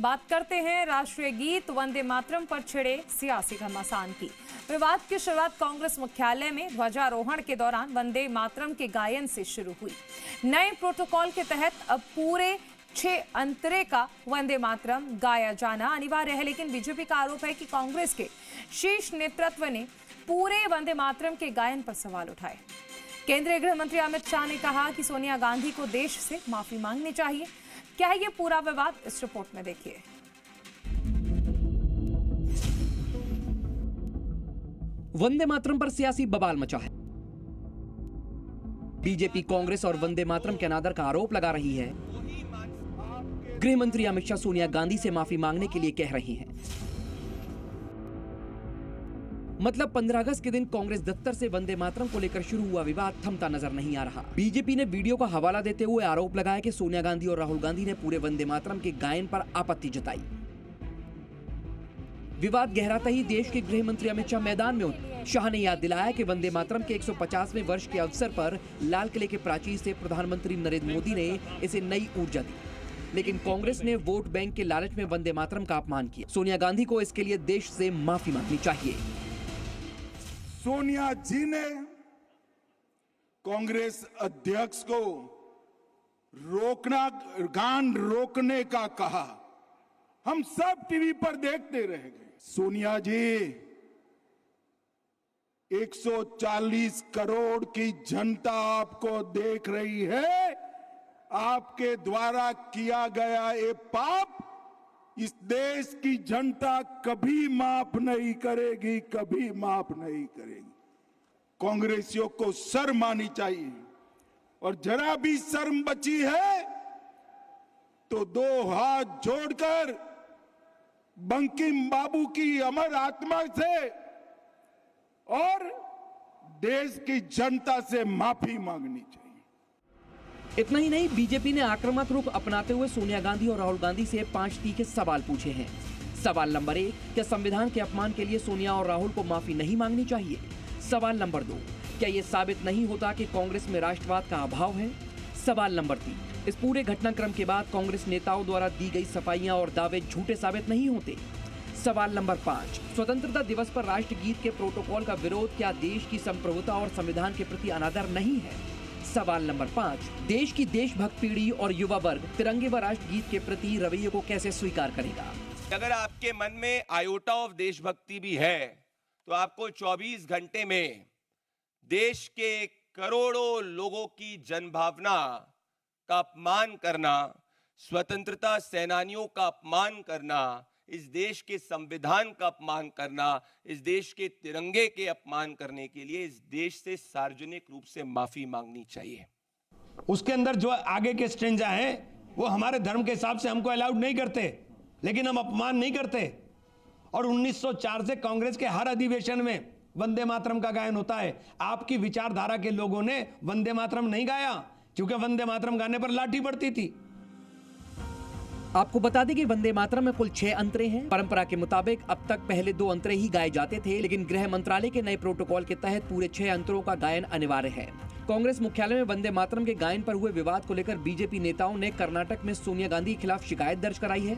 बात करते हैं राष्ट्रीय गीत वंदे मातरम पर छिड़े सियासी घमासान की। विवाद की शुरुआत कांग्रेस मुख्यालय में ध्वजारोहण के दौरान वंदे मातरम के गायन से शुरू हुई। नए प्रोटोकॉल के तहत अब पूरे 6 अंतरे का वंदे मातरम गाया जाना अनिवार्य है, लेकिन बीजेपी का आरोप है कि कांग्रेस के शीर्ष नेतृत्व ने पूरे वंदे मातरम के गायन पर सवाल उठाए। केंद्रीय गृह मंत्री अमित शाह ने कहा कि सोनिया गांधी को देश से माफी मांगनी चाहिए। क्या है ये पूरा विवाद, इस रिपोर्ट में देखिए। वंदे मातरम पर सियासी बवाल मचा है। बीजेपी कांग्रेस और वंदे मातरम के अनादर का आरोप लगा रही है। गृह मंत्री अमित शाह सोनिया गांधी से माफी मांगने के लिए कह रही हैं। मतलब 15 अगस्त के दिन कांग्रेस दफ्तर से वंदे मातरम को लेकर शुरू हुआ विवाद थमता नजर नहीं आ रहा। बीजेपी ने वीडियो का हवाला देते हुए आरोप लगाया कि सोनिया गांधी और राहुल गांधी ने पूरे वंदे मातरम के गायन पर आपत्ति जताई। विवाद गहराता ही देश के गृह मंत्री अमित शाह मैदान में उतरे। शाह ने याद दिलाया कि वंदे मातरम के 150वें वर्ष के अवसर पर लाल किले के प्राचीर से प्रधानमंत्री नरेंद्र मोदी ने इसे नई ऊर्जा दी, लेकिन कांग्रेस ने वोट बैंक के लालच में वंदे मातरम का अपमान किया। सोनिया गांधी को इसके लिए देश से माफी मांगनी चाहिए। सोनिया जी ने कांग्रेस अध्यक्ष को गान रोकने का कहा। हम सब टीवी पर देखते रह गए। सोनिया जी, 140 करोड़ की जनता आपको देख रही है। आपके द्वारा किया गया ये पाप इस देश की जनता कभी माफ नहीं करेगी, कभी माफ नहीं करेगी। कांग्रेसियों को शर्म आनी चाहिए, और जरा भी शर्म बची है तो 2 हाथ जोड़कर बंकिम बाबू की अमर आत्मा से और देश की जनता से माफी मांगनी चाहिए। इतना ही नहीं, बीजेपी ने आक्रामक रुख अपनाते हुए सोनिया गांधी और राहुल गांधी से 5 तीखे सवाल पूछे हैं। सवाल नंबर 1, क्या संविधान के अपमान के लिए सोनिया और राहुल को माफी नहीं मांगनी चाहिए? सवाल नंबर 2, क्या यह साबित नहीं होता कि कांग्रेस में राष्ट्रवाद का अभाव है? सवाल नंबर 3, इस पूरे घटनाक्रम के बाद कांग्रेस नेताओं द्वारा दी गई सफाइयां और दावे झूठे साबित नहीं होते? सवाल नंबर 5, स्वतंत्रता दिवस पर राष्ट्रगीत के प्रोटोकॉल का विरोध क्या देश की संप्रभुता और संविधान के प्रति अनादर नहीं है? सवाल नंबर 5, देश की देशभक्त पीढ़ी और युवा वर्ग तिरंगे व राष्ट्रगीत के प्रति रवैये को कैसे स्वीकार करेगा? अगर आपके मन में आयोटा ऑफ देशभक्ति भी है तो आपको 24 घंटे में देश के करोड़ों लोगों की जनभावना का अपमान करना, स्वतंत्रता सेनानियों का अपमान करना, इस देश के संविधान का अपमान करना, इस देश के तिरंगे के अपमान करने के लिए इस देश से सार्वजनिक रूप से माफी मांगनी चाहिए। उसके अंदर जो आगे के स्ट्रेंजा हैं वो हमारे धर्म के हिसाब से हमको अलाउड नहीं करते, लेकिन हम अपमान नहीं करते। और 1904 से कांग्रेस के हर अधिवेशन में वंदे मातरम का गायन होता है। आपकी विचारधारा के लोगों ने वंदे मातरम नहीं गाया, क्योंकि वंदे मातरम गाने पर लाठी पड़ती थी। आपको बता दें कि वंदे मातरम में कुल 6 अंतरे हैं। परंपरा के मुताबिक अब तक पहले 2 अंतरे ही गाए जाते थे, लेकिन गृह मंत्रालय के नए प्रोटोकॉल के तहत पूरे 6 अंतरों का गायन अनिवार्य है। कांग्रेस मुख्यालय में वंदे मातरम के गायन पर हुए विवाद को लेकर बीजेपी नेताओं ने कर्नाटक में सोनिया गांधी के खिलाफ शिकायत दर्ज कराई है।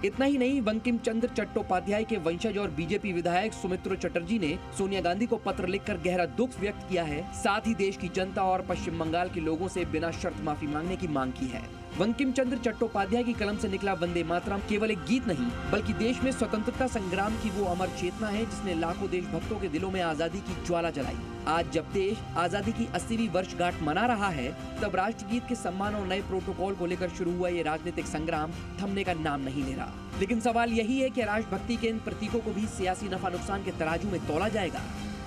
इतना ही नहीं, बंकिम चंद्र चट्टोपाध्याय के वंशज और बीजेपी विधायक सुमित्रा चटर्जी ने सोनिया गांधी को पत्र लिखकर गहरा दुख व्यक्त किया है। साथ ही देश की जनता और पश्चिम बंगाल के लोगों से बिना शर्त माफी मांगने की मांग की है। बंकिम चंद्र चट्टोपाध्याय की कलम से निकला वंदे मातरम केवल एक गीत नहीं, बल्कि देश में स्वतंत्रता संग्राम की वो अमर चेतना है जिसने लाखों देशभक्तों के दिलों में आजादी की ज्वाला जलाई। आज जब देश आजादी की 80वीं वर्षगांठ मना रहा है, तब राष्ट्रगीत के सम्मान और नए प्रोटोकॉल को लेकर शुरू हुआ ये राजनीतिक संग्राम थमने का नाम नहीं ले रहा। लेकिन सवाल यही है कि राष्ट्रभक्ति के इन प्रतीकों को भी सियासी नफा नुकसान के तराजू में तोला जाएगा।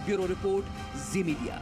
ब्यूरो रिपोर्ट, जी मीडिया।